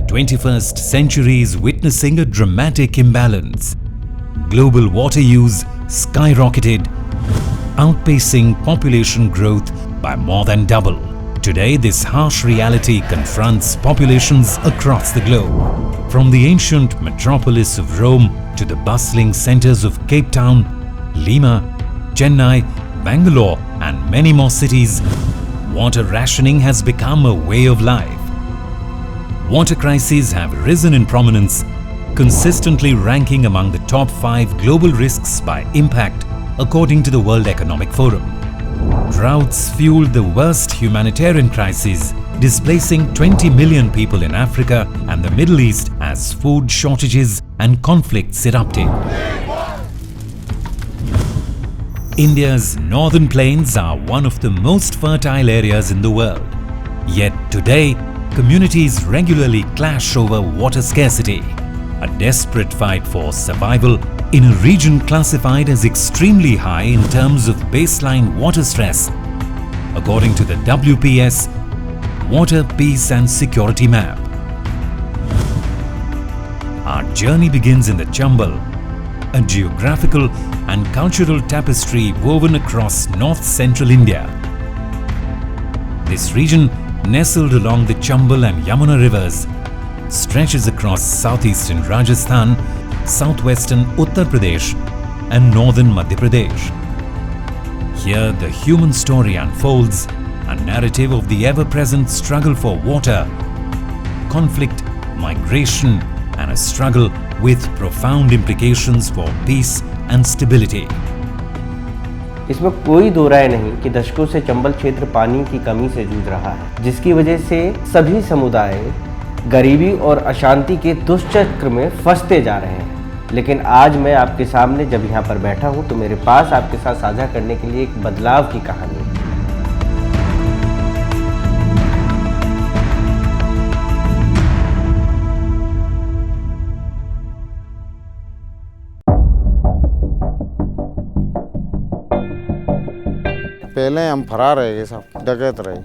21st century is witnessing a dramatic imbalance. Global water use skyrocketed, outpacing population growth by more than double. Today, this harsh reality confronts populations across the globe. From the ancient metropolis of Rome to the bustling centers of Cape Town, Lima, Chennai, Bangalore, and many more cities, water rationing has become a way of life. Water crises have risen in prominence, consistently ranking among the top 5 global risks by impact, according to the World Economic Forum. Droughts fueled the worst humanitarian crises, displacing 20 million people in Africa and the Middle East as food shortages and conflicts erupted. India's northern plains are one of the most fertile areas in the world. Yet today, communities regularly clash over water scarcity, a desperate fight for survival in a region classified as extremely high in terms of baseline water stress, according to the WPS Water, Peace and Security Map. Our journey begins in the Chambal, a geographical and cultural tapestry woven across north-central India. This region, nestled along the Chambal and Yamuna rivers, stretches across southeastern Rajasthan, southwestern Uttar Pradesh and northern Madhya Pradesh. Here the human story unfolds, a narrative of the ever-present struggle for water, conflict, migration and a struggle with profound implications for peace and stability. इसमें कोई दो राय नहीं कि दशकों से चंबल क्षेत्र पानी की कमी से जूझ रहा है, जिसकी वजह से सभी समुदाय गरीबी और अशांति के दुष्चक्र में फंसते जा रहे हैं। लेकिन आज मैं आपके सामने जब यहाँ पर बैठा हूँ तो मेरे पास आपके साथ साझा करने के लिए एक बदलाव की कहानी है। पहले हम फरार रहे सब डकैत रहे,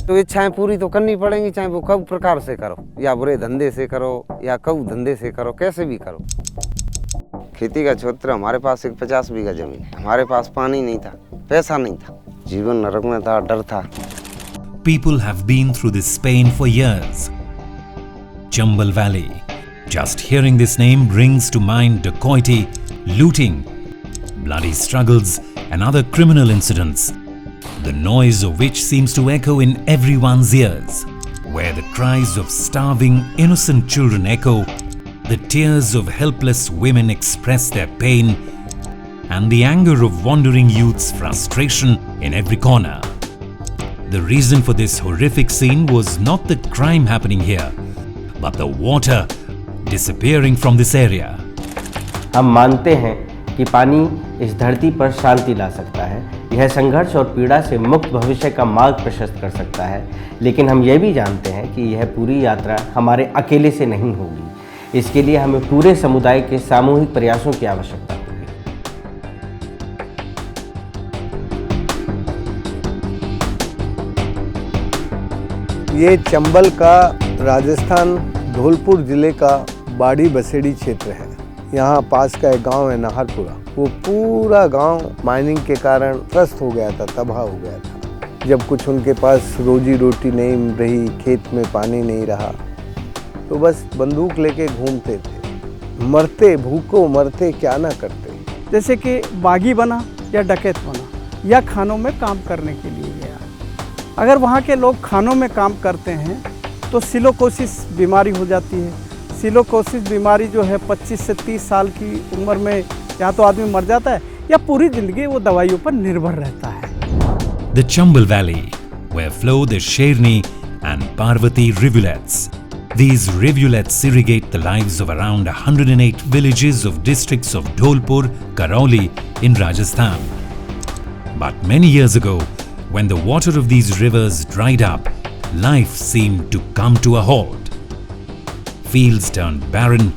तो इच्छाएं पूरी तो करनी पड़ेंगी, चाहे वो कब प्रकार से करो, या बुरे धंधे से करो या कब धंधे से करो, कैसे भी करो। खेती का क्षेत्र हमारे पास एक 50 बीघा जमीन, हमारे पास पानी नहीं था, पैसा नहीं था, जीवन नरक में था, डर था। People have been through this pain for years. Chambal Valley. Just hearing this name brings to mind dacoity, looting, bloody struggles and other criminal incidents, the noise of which seems to echo in everyone's ears. Where the cries of starving, innocent children echo, the tears of helpless women express their pain, and the anger of wandering youth's frustration in every corner. The reason for this horrific scene was not the crime happening here, but the water disappearing from this area. हम मानते हैं कि पानी इस धरती पर शांति ला सकता है, यह संघर्ष और पीड़ा से मुक्त भविष्य का मार्ग प्रशस्त कर सकता है, लेकिन हम यह भी जानते हैं कि यह पूरी यात्रा हमारे अकेले से नहीं होगी। इसके लिए हमें पूरे समुदाय के सामूहिक प्रयासों की आवश्यकता होगी। ये चंबल का राजस्थान धौलपुर जिले का बाड़ी बसेड़ी क्षेत्र है। यहाँ पास का एक गांव है नाहरपुरा, वो पूरा गांव माइनिंग के कारण त्रस्त हो गया था, तबाह हो गया था। जब कुछ उनके पास रोजी रोटी नहीं रही, खेत में पानी नहीं रहा, तो बस बंदूक लेके घूमते थे, मरते भूखों मरते क्या ना करते। जैसे कि बागी बना या डकैत बना या खानों में काम करने के लिए गया। अगर वहाँ के लोग खानों में काम करते हैं तो सिलोकोसिस बीमारी हो जाती है। सिलोकोसिस बीमारी जो है 25 से 30 साल की उम्र में या तो आदमी मर जाता है या पूरी जिंदगी वो दवाइयों पर निर्भर रहता है। The Chambal Valley, where flow the Sherni and Parvati rivulets. These rivulets irrigate the lives of around 108 villages of districts of Dholpur, Karauli in Rajasthan. But many years ago, when the water of these rivers dried up, life seemed to come to a halt. Fields turned barren,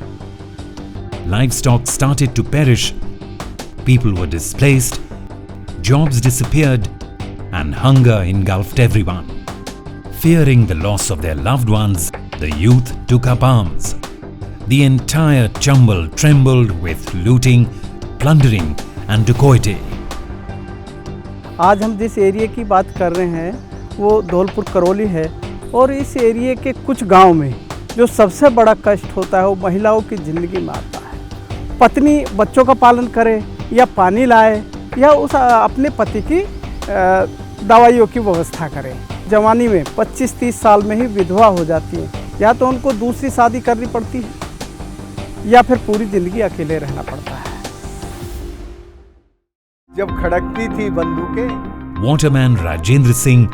livestock started to perish, people were displaced, jobs disappeared, and hunger engulfed everyone. Fearing the loss of their loved ones, The youth took up arms. The entire Chambal trembled with looting, plundering and dacoity. आज हम जिस area की बात कर रहे हैं वो धौलपुर करौली है और इस एरिया के कुछ गांव में जो सबसे बड़ा कष्ट होता है वो महिलाओं की ज़िंदगी में आता है। पत्नी बच्चों का पालन करे या पानी लाए या उस अपने पति की दवाइयों की व्यवस्था करे। जवानी में 25-30 साल में ही विधवा हो जाती है, या तो उनको दूसरी शादी करनी पड़ती है या फिर पूरी ज़िंदगी अकेले रहना पड़ता है। जब खड़कती थी बंदूकें। Waterman Rajendra Singh,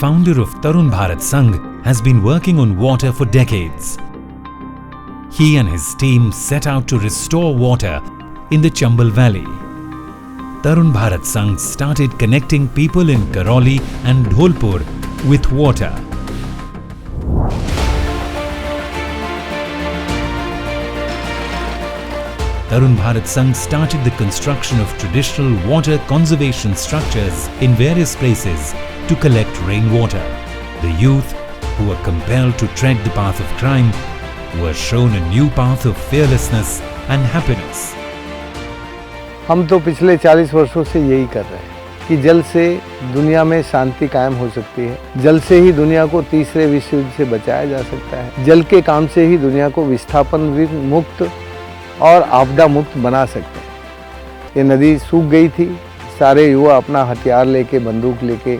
founder of Tarun Bharat Sangh, has been working on water for decades. He and his team set out to restore water in the Chambal Valley. Tarun Bharat Sangh started connecting people in Karoli and Dholpur with water. Tarun Bharat Sangh started the construction of traditional water conservation structures in various places to collect rainwater. The youth, who were compelled to tread the path of crime, were shown a new path of fearlessness and happiness. हम तो पिछले 40 वर्षों से यही कर रहे हैं कि जल से दुनिया में शांति कायम हो सकती है। जल से ही दुनिया को तीसरे विश्व युद्ध से बचाया जा सकता है। जल के काम से ही दुनिया को विस्थापन मुक्त और आपदा मुक्त बना सकते हैं। ये नदी सूख गई थी, सारे युवा अपना हथियार लेके बंदूक लेके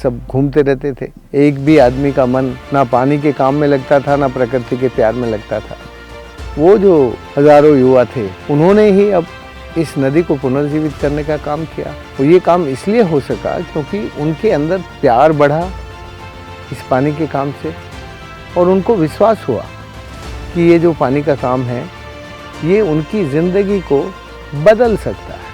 सब घूमते रहते थे। एक भी आदमी का मन ना पानी के काम में लगता था ना प्रकृति के प्यार में लगता था। वो जो हजारों युवा थे उन्होंने ही अब इस नदी को पुनर्जीवित करने का काम किया। तो ये काम इसलिए हो सका क्योंकि उनके अंदर प्यार बढ़ा इस पानी के काम से और उनको विश्वास हुआ कि ये जो पानी का काम है ये उनकी ज़िंदगी को बदल सकता है।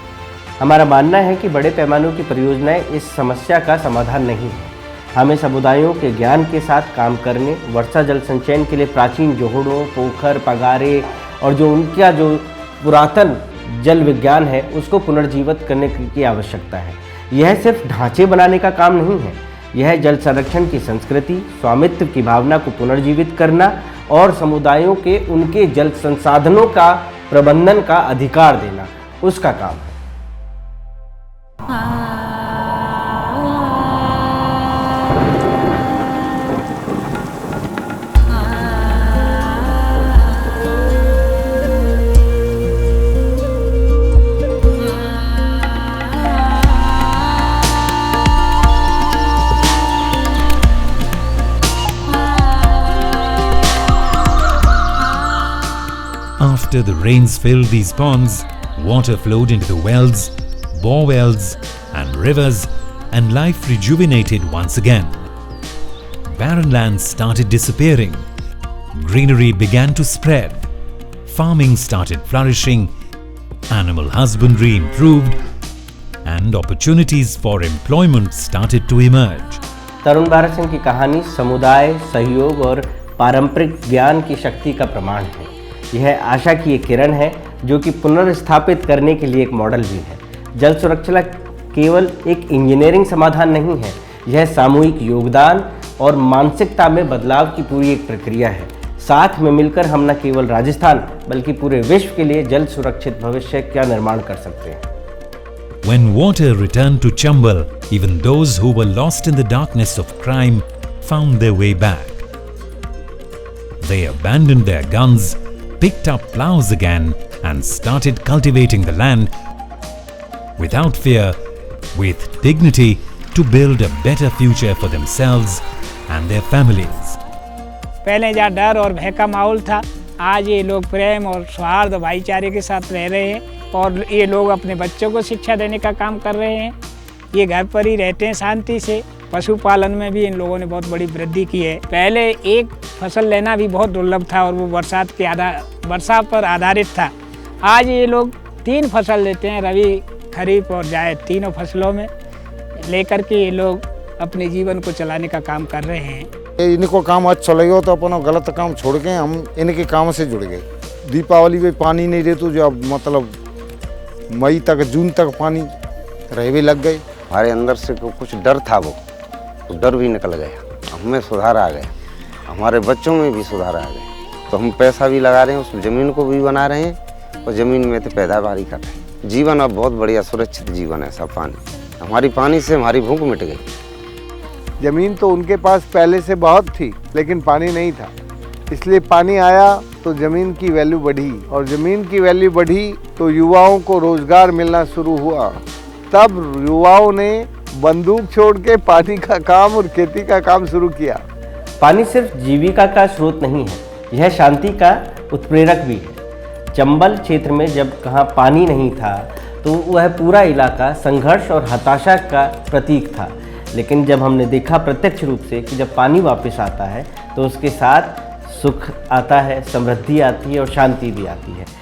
हमारा मानना है कि बड़े पैमाने की परियोजनाएं इस समस्या का समाधान नहीं है। हमें समुदायों के ज्ञान के साथ काम करने, वर्षा जल संचयन के लिए प्राचीन जोहड़ों, पोखर, पगारे और जो उनका जो पुरातन जल विज्ञान है उसको पुनर्जीवित करने की आवश्यकता है। यह सिर्फ ढांचे बनाने का काम नहीं है, यह जल संरक्षण की संस्कृति, स्वामित्व की भावना को पुनर्जीवित करना और समुदायों के उनके जल संसाधनों का प्रबंधन का अधिकार देना उसका काम है। After the rains filled these ponds, water flowed into the wells, bore wells and rivers, and life rejuvenated once again. Barren lands started disappearing. Greenery began to spread. Farming started flourishing. Animal husbandry improved. And opportunities for employment started to emerge. Tarun Bharat Singh की कहानी समुदाय, सहयोग और पारंपरिक ज्ञान की शक्ति का प्रमाण है। यह आशा की एक किरण है जो कि पुनर्स्थापित करने के लिए एक मॉडल भी है। जल सुरक्षा केवल एक इंजीनियरिंग समाधान नहीं है, यह सामूहिक योगदान और मानसिकता में बदलाव की पूरी एक प्रक्रिया है। साथ में मिलकर हम न केवल राजस्थान बल्कि पूरे विश्व के लिए जल सुरक्षित भविष्य का निर्माण कर सकते हैं। When water returned to Chambal, even those who were lost in the darkness of crime found their way back. They abandoned their guns, picked up plows again and started cultivating the land without fear, with dignity, to build a better future for themselves and their families. पहले जहाँ डर और भय का माहौल था, आज ये लोग प्रेम और सौहार्द भाईचारे के साथ रह रहे हैं और ये लोग अपने बच्चों को शिक्षा देने का काम कर रहे हैं। ये घर पर ही रहते हैं शांति से। पशुपालन में भी इन लोगों ने बहुत बड़ी वृद्धि की है। पहले एक फसल लेना भी बहुत दुर्लभ था और वो वर्षा पर आधारित था। आज ये लोग 3 फसल लेते हैं, रबी, खरीफ और जायद, तीनों फसलों में लेकर के ये लोग अपने जीवन को चलाने का काम कर रहे हैं। इनको काम अच्छा लगे तो अपन गलत काम छोड़ के हम इनके काम से जुड़ गए। दीपावली में पानी नहीं रहे तो जब मतलब मई तक, जून तक पानी रहने लग गए। हमारे अंदर से कुछ डर था, वो डर भी निकल गया, हमें सुधार आ गया। हमारे बच्चों में भी सुधार आ गए। तो हम पैसा भी लगा रहे हैं, उस ज़मीन को भी बना रहे हैं और ज़मीन में तो पैदावारी कर रहे हैं। जीवन अब बहुत बढ़िया सुरक्षित जीवन है। सब पानी, हमारी पानी से हमारी भूख मिट गई। ज़मीन तो उनके पास पहले से बहुत थी, लेकिन पानी नहीं था, इसलिए पानी आया तो ज़मीन की वैल्यू बढ़ी, और ज़मीन की वैल्यू बढ़ी तो युवाओं को रोज़गार मिलना शुरू हुआ। तब युवाओं ने बंदूक छोड़ के पानी का काम और खेती का काम शुरू किया। पानी सिर्फ जीविका का स्रोत नहीं है, यह शांति का उत्प्रेरक भी है। चंबल क्षेत्र में जब कहाँ पानी नहीं था तो वह पूरा इलाका संघर्ष और हताशा का प्रतीक था, लेकिन जब हमने देखा प्रत्यक्ष रूप से कि जब पानी वापस आता है तो उसके साथ सुख आता है, समृद्धि आती है और शांति भी आती है।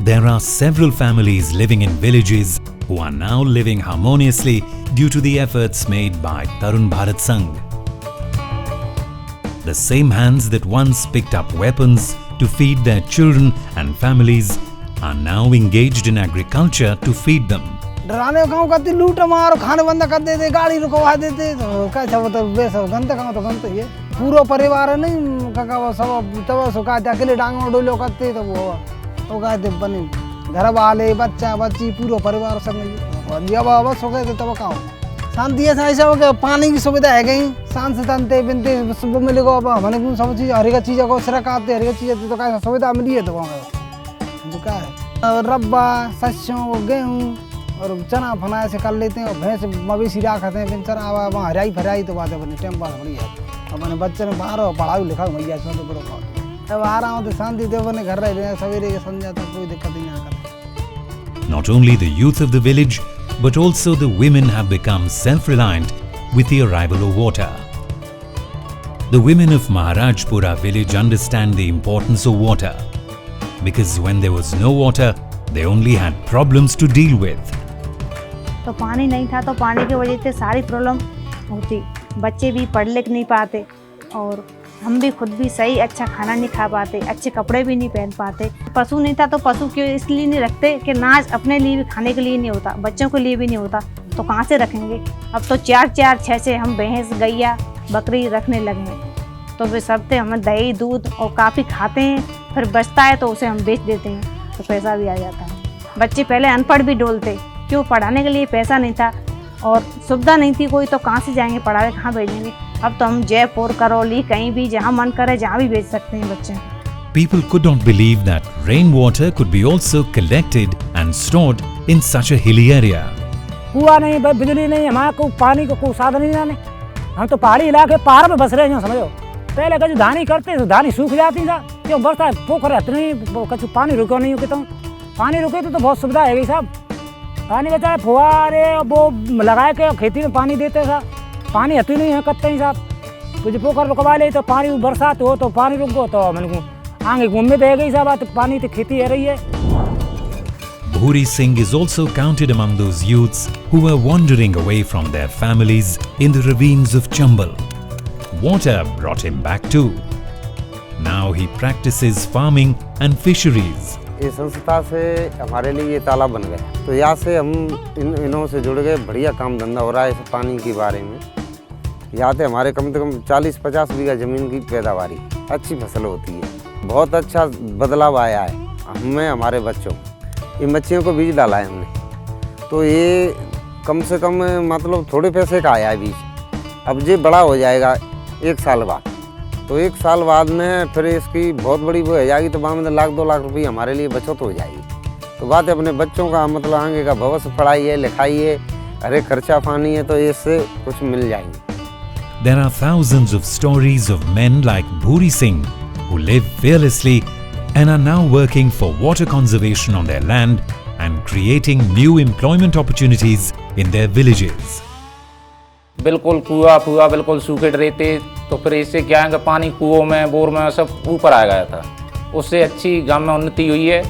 There are several families living in villages who are now living harmoniously due to the efforts made by Tarun Bharat Sangh. The same hands that once picked up weapons to feed their children and families are now engaged in agriculture to feed them. डराने गाँव करती लूट मार खाने बंद कर देते, गाड़ी रुकवा देते, तो कैसा वो तो बेसो गंत गाँव तो गंत ये पूरा परिवार नहीं काका वो सब तब सुखा अकेले डांगों डोलो करते तो वो कहते बने घर वाले बच्चा बच्ची पूरा परिवार संग जब बस हो गए थे तब कहाँ शांति ऐसा हो गया। पानी की सुविधा है गई, शांत से तनते बिनते सुबह मिलेगा। अब हमें सब चीज़ हर एक चीज़ को सिरक आते, हर एक चीज़ तो कैसा सुविधा मिली है तो वहाँ जो क्या है रब्बा सरसों गेहूँ और चना फना ऐसे कर लेते हैं, और भैंस मवेशी रखते हैं, फिर चना वहाँ हरियाई फरियाई तो बात है अपने टाइम पास बढ़िया। अपने बच्चे ने बाहर पढ़ाई लिखा मैया इसमें तो बड़ो अब आ रहा हूँ तो शांति देव अपने घर रह रहे सवेरे के समझा तो कोई दिक्कत ही नहीं आता। Not only the youth of the village, but also the women have become self-reliant with the arrival of water. The women of Maharajpura village understand the importance of water, because when there was no water, they only had problems to deal with. तो पानी नहीं था तो पानी की वजह से सारी प्रॉब्लम होती, बच्चे भी पढ़ लिख नहीं पाते और हम भी खुद भी सही अच्छा खाना नहीं खा पाते, अच्छे कपड़े भी नहीं पहन पाते। पशु नहीं था तो पशु क्यों इसलिए नहीं रखते कि नाज अपने लिए भी खाने के लिए नहीं होता, बच्चों के लिए भी नहीं होता, तो कहाँ से रखेंगे। अब तो 4-4, 6-6 हम भैंस गैया बकरी रखने लगे हैं, तो वे सब थे हमें दही दूध और काफ़ी खाते हैं, फिर बचता है तो उसे हम बेच देते हैं तो पैसा भी आ जाता है। बच्चे पहले अनपढ़ भी डोलते, क्यों पढ़ाने के लिए पैसा नहीं था और सुविधा नहीं थी कोई, तो कहाँ से जाएंगे पढ़ाने, कहाँ भेजेंगे। अब तो हम जयपुर करौली कहीं भी जहाँ मन करे जहाँ भी भेज सकते हैं बच्चे। People could not believe that rainwater could be also collected and stored in such a hilly area. कुआं नहीं, बिजली नहीं, हमारे को पानी का कोई साधन नहीं है। हम तो पहाड़ी इलाके पहाड़ में बस रहे हैं, समझो। पहले कभी धानी करते तो धानी सूख जाती था, क्यों बरसात पोखर रहते नहीं, कभी पानी रुको नहीं होते, तो पानी रुके तो बहुत सुविधा है गई साहब। पानी बचा फुहारे वो लगा के खेती में पानी देते साहब, पानी हती नहीं है कत्ते ही साहब। कुछ पोखर रुकवा ले तो पानी बरसात हो तो पानी रुक गो तो मैंने आगे उम्मीद है गई साहब, तो पानी तो खेती है रही है। Bhuri Singh is also counted among those youths who were wandering away from their families in the ravines of Chambal. Water brought him back too. Now he practices farming and fisheries. इस संस्था से हमारे लिए ये तालाब बन गया, तो यहाँ से हम इनों से जुड़ गए। बढ़िया काम धंधा हो रहा है इस पानी के बारे में। यहाँ से हमारे कम से कम 40-50 बीघा ज़मीन की पैदावारी, अच्छी फसल होती है। बहुत अच्छा बदलाव आया है हमें, हमारे बच्चों, इन मच्छियों को बीज डाला है हमने, तो ये कम से कम मतलब थोड़े पैसे का आया है बीज। अब ये बड़ा हो जाएगा 1 साल बाद, तो 1 साल बाद में फिर इसकी बहुत बड़ी वो हो जाएगी, तो वहाँ में 1 लाख 2 लाख रुपये हमारे लिए बचत हो जाएगी। तो बात है अपने बच्चों का मतलब आगे का भविष्य, पढ़ाई है लिखाई है, अरे खर्चा पानी है, तो इससे कुछ मिल जाएंगे। There are thousands of stories of men like Bhuri Singh who live fearlessly and are now working for water conservation on their land and creating new employment opportunities in their villages. बिल्कुल कुआं बिल्कुल सूखे रहते, तो फिर इससे क्या है कि पानी कुओं में बोर में सब ऊपर आ गया था, उससे अच्छी गांव में उन्नति हुई है,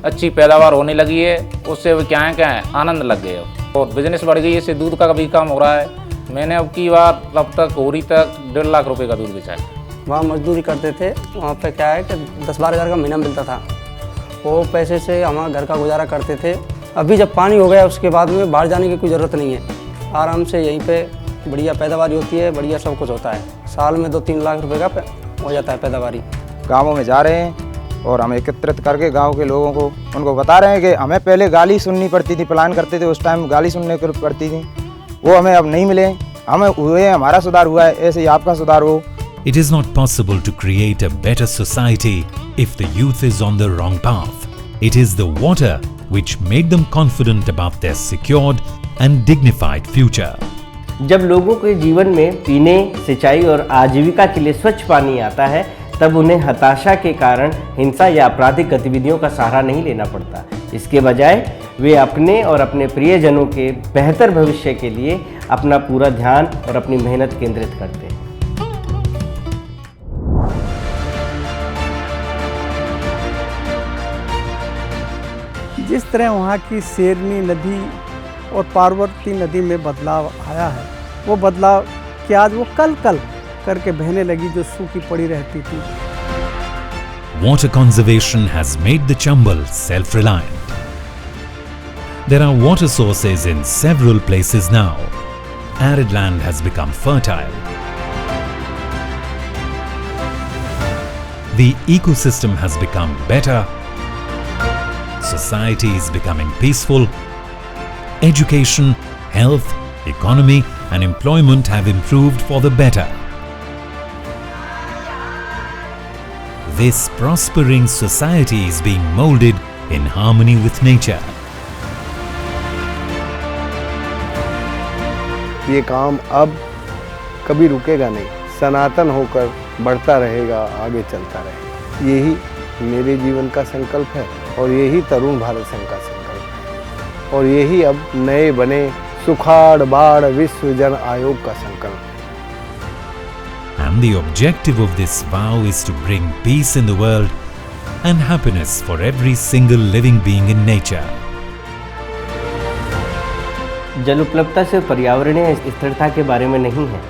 अच्छी पैदावार होने लगी है, उससे क्या है आनंद लग गए और बिजनेस बढ़ गई है। इससे दूध का भी काम हो रहा है। मैंने अब की बार अब तक होरी तक 1.5 लाख रुपए का दूध बेचा है। वहाँ मजदूरी करते थे, वहाँ पे क्या है कि 10-12 हज़ार का महीना मिलता था, वो पैसे से हमारा घर का गुजारा करते थे। अभी जब पानी हो गया उसके बाद में बाहर जाने की कोई ज़रूरत नहीं है, आराम से यहीं पे बढ़िया पैदावारी होती है, बढ़िया सब कुछ होता है। साल में 2-3 लाख रुपए का हो जाता है पैदावारी। गाँवों में जा रहे हैं और हम एकत्रित करके गांव के लोगों को उनको बता रहे हैं कि हमें पहले गाली सुननी पड़ती थी, प्लान करते थे उस टाइम गाली सुनने पड़ती थी, वो हमें अब नहीं मिले। हमें हुए, हमारा सुधार हुआ है, ऐसे ही आपका सुधार हो। It is not possible to create a better society if the youth is on the wrong path. It is the water which made them confident about their secured and dignified future. जब लोगों के जीवन में पीने, सिंचाई और आजीविका के लिए स्वच्छ पानी आता है, तब उन्हें हताशा के कारण हिंसा या आपराधिक गतिविधियों का सहारा नहीं लेना पड़ता। इसके बजाय वे अपने और अपने प्रियजनों के बेहतर भविष्य के लिए अपना पूरा ध्यान और अपनी मेहनत केंद्रित करते हैं। जिस तरह वहाँ की शेरनी नदी और पार्वती नदी में बदलाव आया है, वो बदलाव कि आज वो कल करके बहने लगी जो सूखी पड़ी रहती थी। Water conservation has made the Chambal self-reliant. There are water sources in several places now. Arid land has become fertile. The ecosystem has become better. Society is becoming peaceful. Education, health, economy and employment have improved for the better. This prospering society is being molded in harmony with nature. ये काम अब कभी रुकेगा नहीं, सनातन होकर बढ़ता रहेगा, आगे चलता रहेगा। यही मेरे जीवन का संकल्प है और यही तरुण भारत संघ का संकल्प है और यही अब नए बने सुखाड़ बाढ़ विश्व जन आयोग का संकल्प है। And the objective of this vow is to bring peace in the world and happiness for every single living being in nature. जल उपलब्धता से पर्यावरणीय स्थिरता के बारे में नहीं है,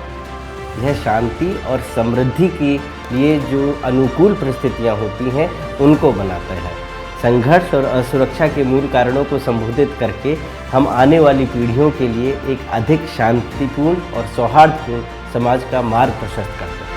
यह शांति और समृद्धि के लिए जो अनुकूल परिस्थितियां होती हैं उनको बनाता है। संघर्ष और असुरक्षा के मूल कारणों को संबोधित करके हम आने वाली पीढ़ियों के लिए एक अधिक शांतिपूर्ण और सौहार्दपूर्ण समाज का मार्ग प्रशस्त करते हैं।